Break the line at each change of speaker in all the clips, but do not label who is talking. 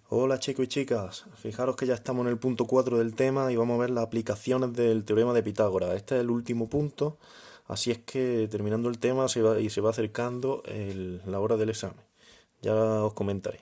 Hola chicos y chicas, fijaros que ya estamos en el punto 4 del tema y vamos a ver las aplicaciones del teorema de Pitágoras. Este es el último punto, así es que terminando el tema se va acercando la hora del examen. Ya os comentaré.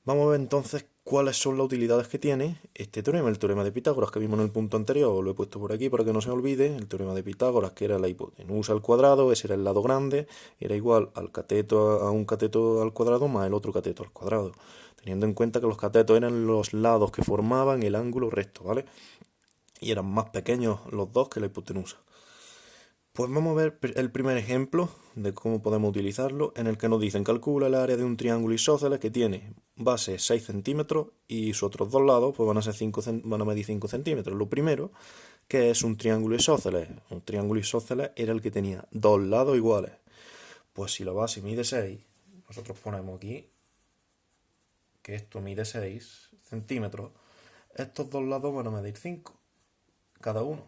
Vamos a ver entonces cuáles son las utilidades que tiene este teorema, el teorema de Pitágoras que vimos en el punto anterior. Lo he puesto por aquí para que no se olvide. El teorema de Pitágoras, que era la hipotenusa al cuadrado, ese era el lado grande, era igual al cateto a un cateto al cuadrado más el otro cateto al cuadrado, teniendo en cuenta que los catetos eran los lados que formaban el ángulo recto, ¿vale? Y eran más pequeños los dos que la hipotenusa. Pues vamos a ver el primer ejemplo de cómo podemos utilizarlo, en el que nos dicen calcula el área de un triángulo isósceles que tiene base 6 centímetros y sus otros dos lados pues van a medir 5 centímetros. Lo primero, que es un triángulo isósceles. Un triángulo isósceles era el que tenía dos lados iguales. Pues si la base mide 6, nosotros ponemos aquí que esto mide 6 centímetros, estos dos lados van a medir 5 cada uno,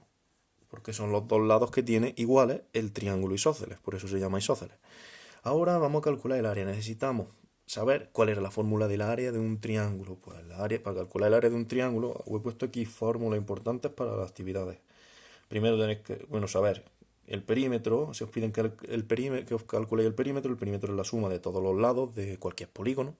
porque son los dos lados que tiene iguales el triángulo isósceles, por eso se llama isósceles. Ahora vamos a calcular el área. Necesitamos saber cuál era la fórmula del área de un triángulo. Pues para calcular el área de un triángulo, he puesto aquí fórmulas importantes para las actividades. Primero tenéis que, saber el perímetro. Si os piden que os calculéis el perímetro es la suma de todos los lados de cualquier polígono.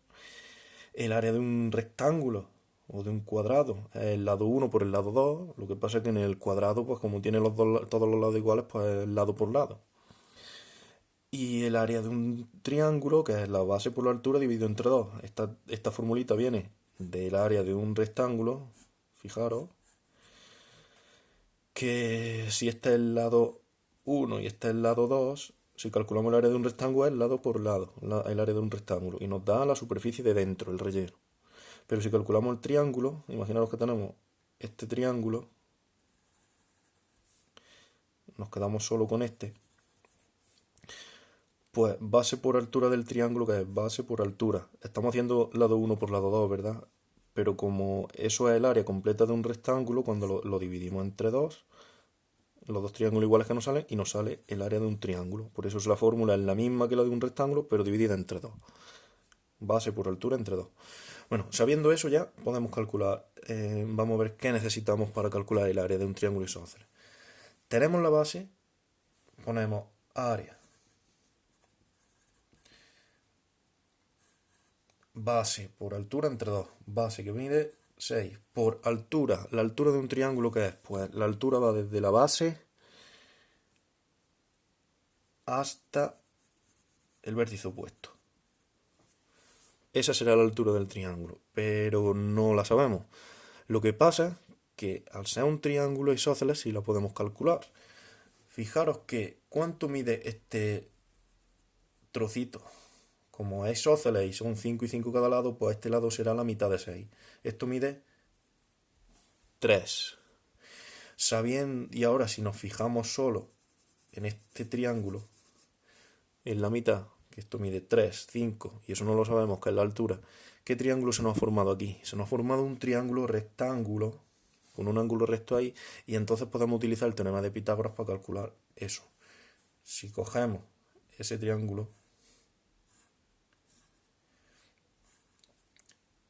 El área de un rectángulo o de un cuadrado es el lado 1 por el lado 2. Lo que pasa es que en el cuadrado, pues como tiene todos los lados iguales, pues es lado por lado. Y el área de un triángulo, que es la base por la altura dividido entre 2. Esta formulita viene del área de un rectángulo. Fijaros que si este es el lado 1 y este es el lado 2, si calculamos el área de un rectángulo es lado por lado, el área de un rectángulo, y nos da la superficie de dentro, el relleno. Pero si calculamos el triángulo, imaginaros que tenemos este triángulo, nos quedamos solo con este, pues base por altura del triángulo, que es base por altura. Estamos haciendo lado 1 por lado 2, ¿verdad? Pero como eso es el área completa de un rectángulo, cuando lo dividimos entre dos, los dos triángulos iguales que nos salen, y nos sale el área de un triángulo. Por eso la fórmula es la misma que la de un rectángulo, pero dividida entre dos. Base por altura entre dos. Bueno, sabiendo eso ya podemos calcular. Vamos a ver qué necesitamos para calcular el área de un triángulo isósceles. Tenemos la base, ponemos área. Base por altura entre 2. Base que mide 6. Por altura. ¿La altura de un triángulo qué es? Pues la altura va desde la base hasta el vértice opuesto. Esa será la altura del triángulo, pero no la sabemos. Lo que pasa es que al ser un triángulo isósceles sí la podemos calcular. Fijaros que cuánto mide este trocito. Como es isósceles y son 5 y 5 cada lado, pues este lado será la mitad de 6. Esto mide 3. Sabiendo, y ahora si nos fijamos solo en este triángulo, en la mitad, que esto mide 3, 5, y eso no lo sabemos, que es la altura, ¿qué triángulo se nos ha formado aquí? Se nos ha formado un triángulo rectángulo, con un ángulo recto ahí, y entonces podemos utilizar el teorema de Pitágoras para calcular eso. Si cogemos ese triángulo,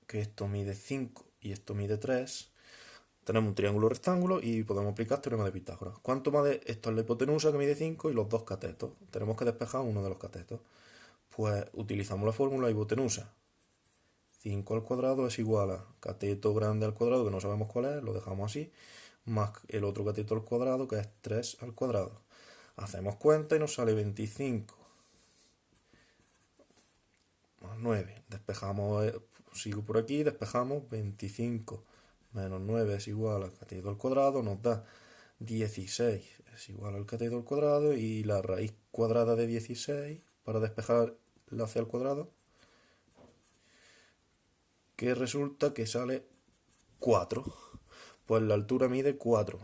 que esto mide 5 y esto mide 3, tenemos un triángulo rectángulo y podemos aplicar teorema de Pitágoras. ¿Cuánto mide? Esto es la hipotenusa que mide 5 y los dos catetos. Tenemos que despejar uno de los catetos. Pues utilizamos la fórmula de hipotenusa. 5 al cuadrado es igual a cateto grande al cuadrado, que no sabemos cuál es, lo dejamos así, más el otro cateto al cuadrado, que es 3 al cuadrado. Hacemos cuenta y nos sale 25 más 9. Despejamos, sigo por aquí, despejamos 25 menos 9 es igual al cateto al cuadrado, nos da 16 es igual al cateto al cuadrado, y la raíz cuadrada de 16 para despejar la c al cuadrado, que resulta que sale 4. Pues la altura mide 4.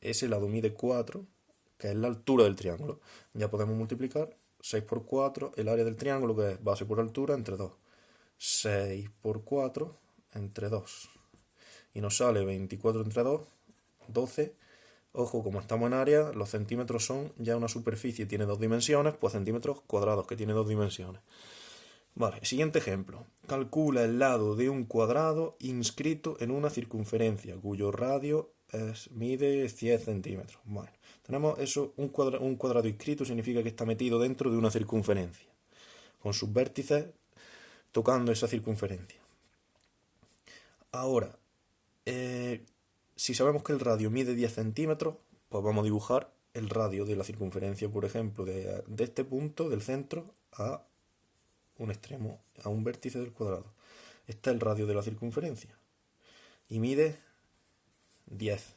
Ese lado mide 4, que es la altura del triángulo. Ya podemos multiplicar 6 por 4, el área del triángulo, que es base por altura, entre 2. 6 por 4 entre 2. Y nos sale 24 entre 2, 12. Ojo, como estamos en área, los centímetros son ya una superficie, tiene dos dimensiones, pues centímetros cuadrados, que tiene dos dimensiones. Vale, siguiente ejemplo. Calcula el lado de un cuadrado inscrito en una circunferencia cuyo radio mide 100 centímetros. Bueno, tenemos eso, un cuadrado inscrito significa que está metido dentro de una circunferencia, con sus vértices tocando esa circunferencia. Ahora, si sabemos que el radio mide 10 centímetros, pues vamos a dibujar el radio de la circunferencia, por ejemplo, de este punto, del centro, a un extremo, a un vértice del cuadrado. Este es el radio de la circunferencia. Y mide 10.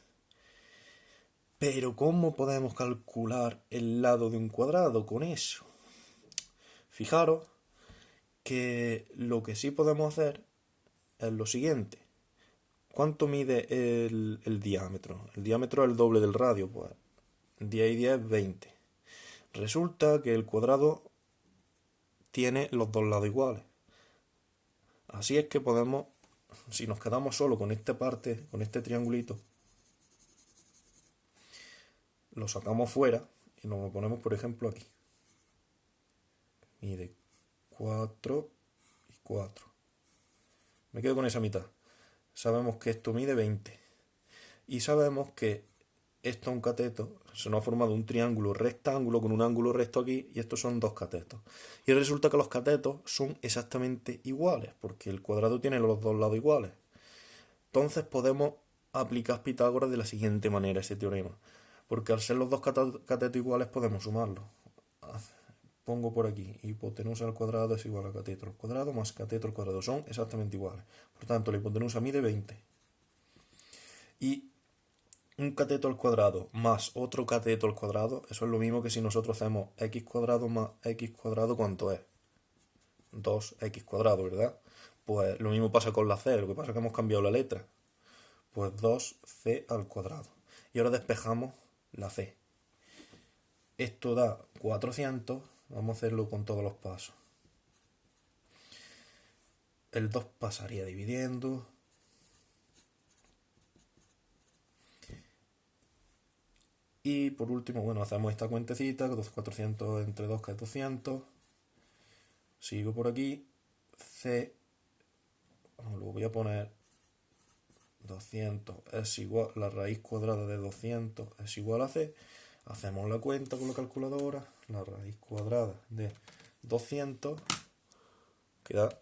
Pero ¿cómo podemos calcular el lado de un cuadrado con eso? Fijaros que lo que sí podemos hacer es lo siguiente. ¿Cuánto mide el diámetro? El diámetro es el doble del radio, pues 10 y 10 es 20. Resulta que el cuadrado tiene los dos lados iguales. Así es que podemos, si nos quedamos solo con esta parte, con este triangulito, lo sacamos fuera y nos lo ponemos, por ejemplo, aquí. Mide 4 y 4. Me quedo con esa mitad. Sabemos que esto mide 20. Y sabemos que esto es un cateto. Se nos ha formado un triángulo rectángulo con un ángulo recto aquí y estos son dos catetos. Y resulta que los catetos son exactamente iguales, porque el cuadrado tiene los dos lados iguales. Entonces podemos aplicar Pitágoras de la siguiente manera ese teorema. Porque al ser los dos catetos iguales podemos sumarlos. Pongo por aquí, hipotenusa al cuadrado es igual a cateto al cuadrado más cateto al cuadrado. Son exactamente iguales. Por tanto, la hipotenusa mide 20. Y un cateto al cuadrado más otro cateto al cuadrado, eso es lo mismo que si nosotros hacemos x cuadrado más x cuadrado, ¿cuánto es? 2x cuadrado, ¿verdad? Pues lo mismo pasa con la c, lo que pasa es que hemos cambiado la letra. Pues 2c al cuadrado. Y ahora despejamos la c. Esto da 400. Vamos a hacerlo con todos los pasos. El 2 pasaría dividiendo. Y por último, bueno, hacemos esta cuentecita, 400 entre 2 que es 200. Sigo por aquí. C, lo voy a poner 200 es igual, la raíz cuadrada de 200 es igual a C. Hacemos la cuenta con la calculadora. La raíz cuadrada de 200 queda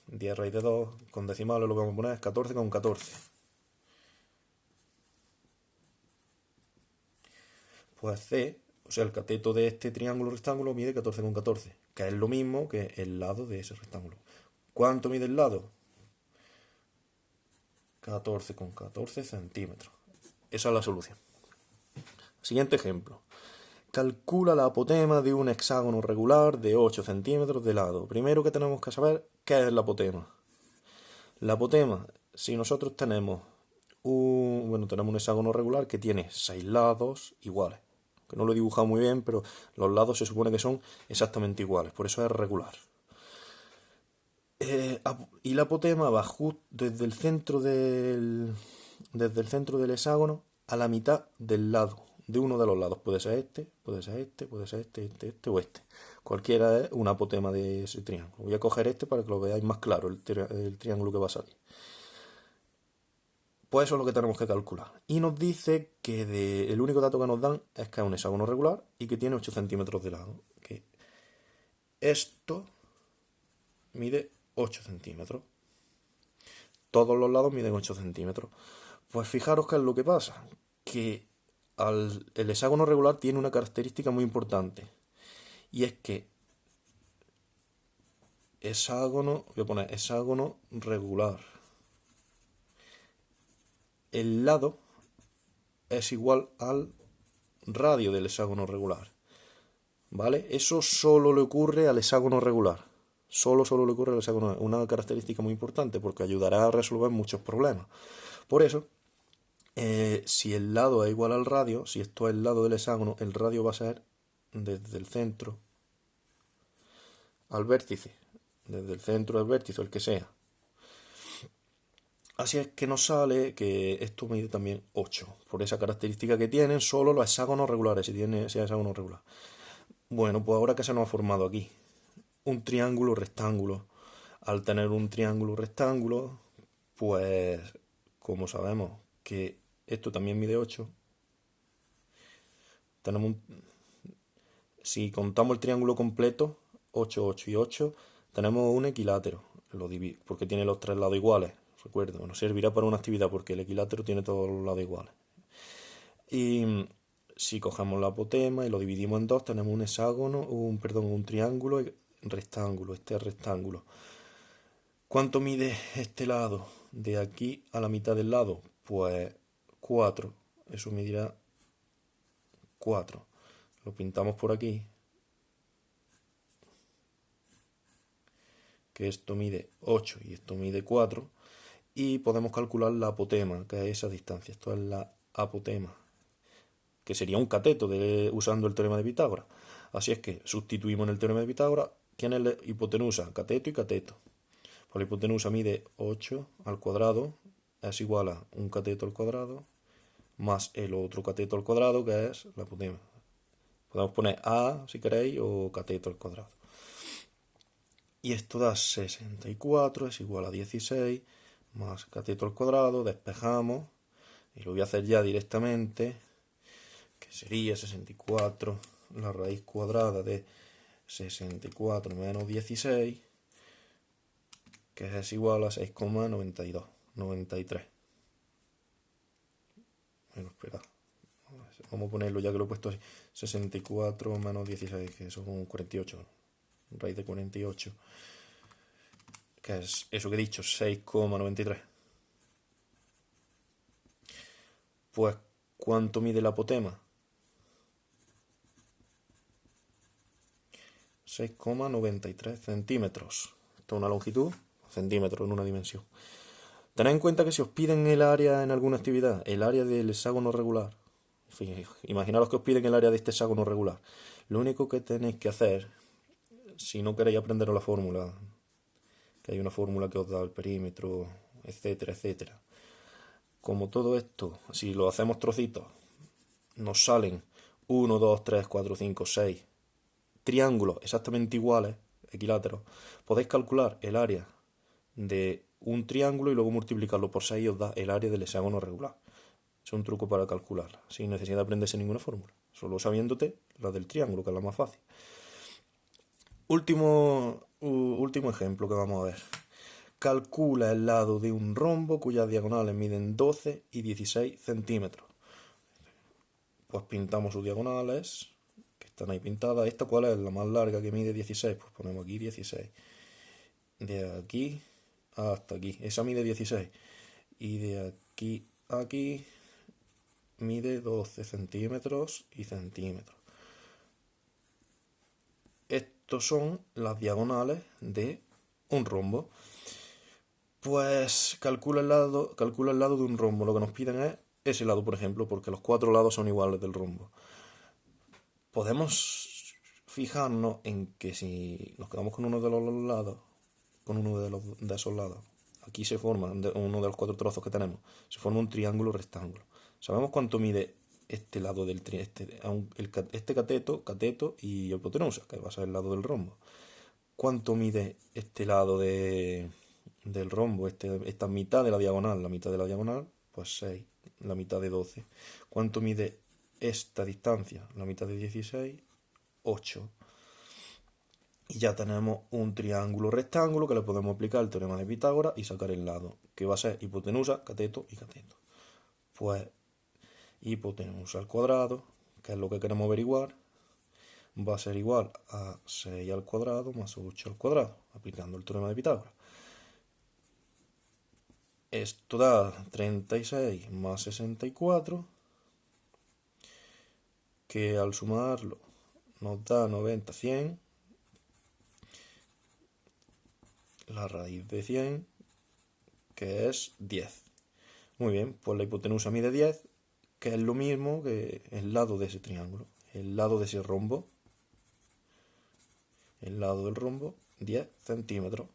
10 raíz de 2, con decimales lo que vamos a poner es 14 con 14. Pues C, o sea, el cateto de este triángulo rectángulo mide 14 con 14, que es lo mismo que el lado de ese rectángulo. ¿Cuánto mide el lado? 14 con 14 centímetros. Esa es la solución. Siguiente ejemplo. Calcula la apotema de un hexágono regular de 8 centímetros de lado. Primero que tenemos que saber qué es la apotema. La apotema, si nosotros tenemos tenemos un hexágono regular que tiene 6 lados iguales. Que no lo he dibujado muy bien, pero los lados se supone que son exactamente iguales, por eso es regular. Y la apotema va desde el centro del hexágono a la mitad del lado, de uno de los lados. Puede ser este, puede ser este, puede ser este o este. Cualquiera es una apotema de ese triángulo. Voy a coger este para que lo veáis más claro, el triángulo que va a salir. Pues eso es lo que tenemos que calcular. Y nos dice que el único dato que nos dan es que es un hexágono regular y que tiene 8 centímetros de lado. Que esto mide 8 centímetros. Todos los lados miden 8 centímetros. Pues fijaros qué es lo que pasa. Que el hexágono regular tiene una característica muy importante. Y es que voy a poner hexágono regular. El lado es igual al radio del hexágono regular. ¿Vale? Eso solo le ocurre al hexágono regular. Solo le ocurre al hexágono. Una característica muy importante porque ayudará a resolver muchos problemas. Por eso, si el lado es igual al radio, si esto es el lado del hexágono, el radio va a ser desde el centro al vértice. Desde el centro al vértice, el que sea. Así es que nos sale que esto mide también 8. Por esa característica que tienen solo los hexágonos regulares, si es hexágono regular. Bueno, pues ahora que se nos ha formado aquí un triángulo rectángulo. Al tener un triángulo rectángulo, pues como sabemos que esto también mide 8, tenemos si contamos el triángulo completo, 8, 8 y 8, tenemos un equilátero, porque tiene los tres lados iguales. Recuerdo, nos servirá para una actividad porque el equilátero tiene todos los lados iguales. Y si cogemos la apotema y lo dividimos en dos, tenemos un hexágono, un triángulo rectángulo. Este es rectángulo. ¿Cuánto mide este lado? De aquí a la mitad del lado, pues 4. Eso medirá 4. Lo pintamos por aquí. Que esto mide 8 y esto mide 4. Y podemos calcular la apotema, que es esa distancia. Esto es la apotema, que sería un cateto usando el teorema de Pitágoras. Así es que sustituimos en el teorema de Pitágoras. ¿Quién es la hipotenusa? Cateto y cateto. Pues la hipotenusa mide 8 al cuadrado, es igual a un cateto al cuadrado, más el otro cateto al cuadrado, que es la apotema. Podemos poner A, si queréis, o cateto al cuadrado. Y esto da 64, es igual a 16, más cateto al cuadrado, despejamos, y lo voy a hacer ya directamente, que sería 64, la raíz cuadrada de 64 menos 16, que es igual a 6,92, 93. Bueno, espera, vamos a ponerlo ya que lo he puesto así, 64 menos 16, que son 48, raíz de 48, que es eso que he dicho, 6,93. Pues, ¿cuánto mide la apotema? 6,93 centímetros. Esto es una longitud, centímetros en una dimensión. Tened en cuenta que si os piden el área en alguna actividad, el área del hexágono regular, imaginaros que os piden el área de este hexágono regular, lo único que tenéis que hacer, si no queréis aprenderos la fórmula, que hay una fórmula que os da el perímetro, etcétera, etcétera. Como todo esto, si lo hacemos trocitos, nos salen 1, 2, 3, 4, 5, 6 triángulos exactamente iguales, equiláteros, podéis calcular el área de un triángulo y luego multiplicarlo por 6 y os da el área del hexágono regular. Es un truco para calcularla, sin necesidad de aprenderse ninguna fórmula, solo sabiéndote la del triángulo, que es la más fácil. Último ejemplo que vamos a ver. Calcula el lado de un rombo cuyas diagonales miden 12 y 16 centímetros. Pues pintamos sus diagonales, que están ahí pintadas. ¿Esta cuál es? La más larga, que mide 16. Pues ponemos aquí 16. De aquí hasta aquí. Esa mide 16. Y de aquí a aquí mide 12 centímetros y centímetros. Estos son las diagonales de un rombo. Pues calcula el lado de un rombo. Lo que nos piden es ese lado, por ejemplo, porque los 4 lados son iguales del rombo. Podemos fijarnos en que si nos quedamos con uno de los lados, con uno de esos lados, aquí se forma uno de los 4 trozos que tenemos, se forma un triángulo rectángulo. Sabemos cuánto mide este lado del este cateto y hipotenusa, que va a ser el lado del rombo. ¿Cuánto mide este lado del rombo, esta mitad de la diagonal? La mitad de la diagonal, pues 6, la mitad de 12. ¿Cuánto mide esta distancia? La mitad de 16, 8. Y ya tenemos un triángulo rectángulo que le podemos aplicar el teorema de Pitágoras y sacar el lado, que va a ser hipotenusa, cateto y cateto. Pues hipotenusa al cuadrado, que es lo que queremos averiguar, va a ser igual a 6 al cuadrado más 8 al cuadrado, aplicando el teorema de Pitágoras. Esto da 36 más 64, que al sumarlo nos da 90, 100. La raíz de 100, que es 10. Muy bien, pues la hipotenusa mide 10, que es lo mismo que el lado de ese triángulo, el lado de ese rombo, el lado del rombo, 10 centímetros.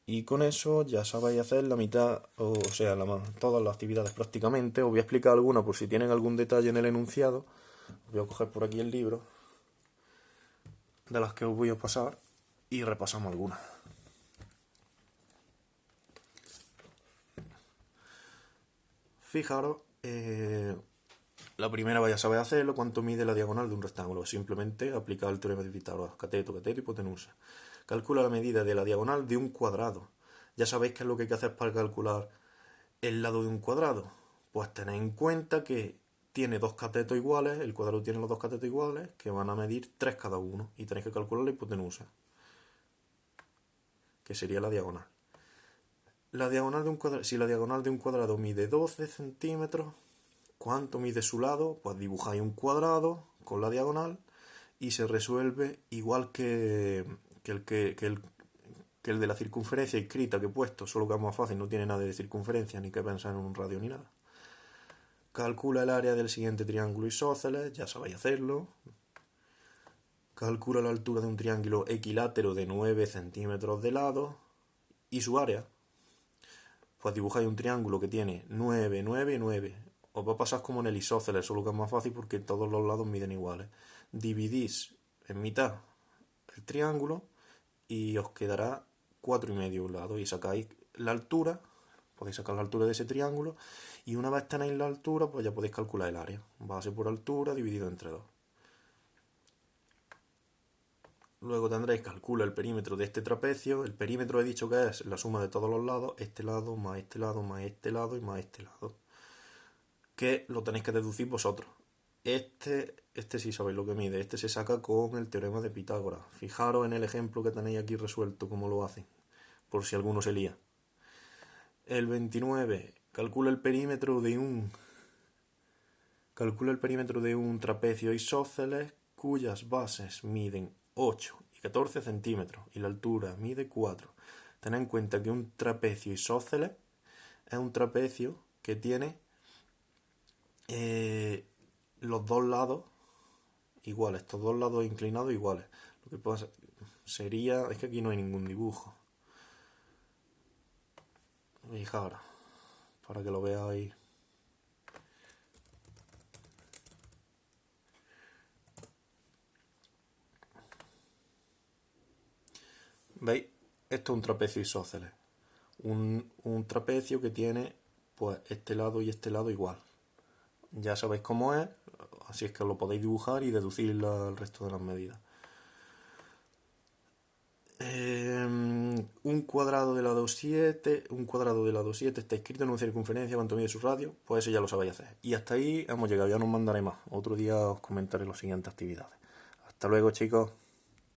Y con eso ya sabéis hacer la mitad, o sea, todas las actividades prácticamente. Os voy a explicar alguna por si tienen algún detalle en el enunciado. Voy a coger por aquí el libro de las que os voy a pasar. y repasamos algunas. Fijaros, la primera vaya a saber hacerlo, cuánto mide la diagonal de un rectángulo. Simplemente aplicar el teorema de Pitágoras, cateto, cateto, hipotenusa. Calcula la medida de la diagonal de un cuadrado. Ya sabéis qué es lo que hay que hacer para calcular el lado de un cuadrado. Pues tened en cuenta que tiene dos catetos iguales, el cuadrado tiene los dos catetos iguales, que van a medir 3 cada uno. Y tenéis que calcular la hipotenusa, que sería la diagonal. La diagonal de un cuadrado, si la diagonal de un cuadrado mide 12 centímetros, ¿cuánto mide su lado? Pues dibujáis un cuadrado con la diagonal y se resuelve igual que el de la circunferencia escrita que he puesto, solo que es más fácil, no tiene nada de circunferencia, ni que pensar en un radio ni nada. Calcula el área del siguiente triángulo isósceles, ya sabéis hacerlo. Calcula la altura de un triángulo equilátero de 9 centímetros de lado y su área. Pues dibujáis un triángulo que tiene 9, 9 y 9. Os va a pasar como en el isósceles, solo que es más fácil porque todos los lados miden iguales. Dividís en mitad el triángulo y os quedará 4,5 un lado. Y sacáis la altura, podéis sacar la altura de ese triángulo y una vez tenéis la altura, pues ya podéis calcular el área. Base por altura dividido entre 2. Luego tendréis, calcula el perímetro de este trapecio. El perímetro he dicho que es la suma de todos los lados, este lado, más este lado, más este lado y más este lado. Que lo tenéis que deducir vosotros. Este sí sabéis lo que mide, este se saca con el teorema de Pitágoras. Fijaros en el ejemplo que tenéis aquí resuelto, cómo lo hacen, por si alguno se lía. El 29, calcula el perímetro de un trapecio isósceles cuyas bases miden 8 y 14 centímetros y la altura mide 4. Tened en cuenta que un trapecio isósceles es un trapecio que tiene los dos lados iguales, estos dos lados inclinados iguales. Lo que pasa sería, es que aquí no hay ningún dibujo. Fijaros, para que lo veáis. ¿Veis? Esto es un trapecio isósceles. Un trapecio que tiene pues este lado y este lado igual. Ya sabéis cómo es, así es que lo podéis dibujar y deducir el resto de las medidas. Un cuadrado de lado 7, está escrito en una circunferencia, cuánto mide su radio, pues eso ya lo sabéis hacer. Y hasta ahí hemos llegado, ya no os mandaré más. Otro día os comentaré las siguientes actividades. Hasta luego, chicos.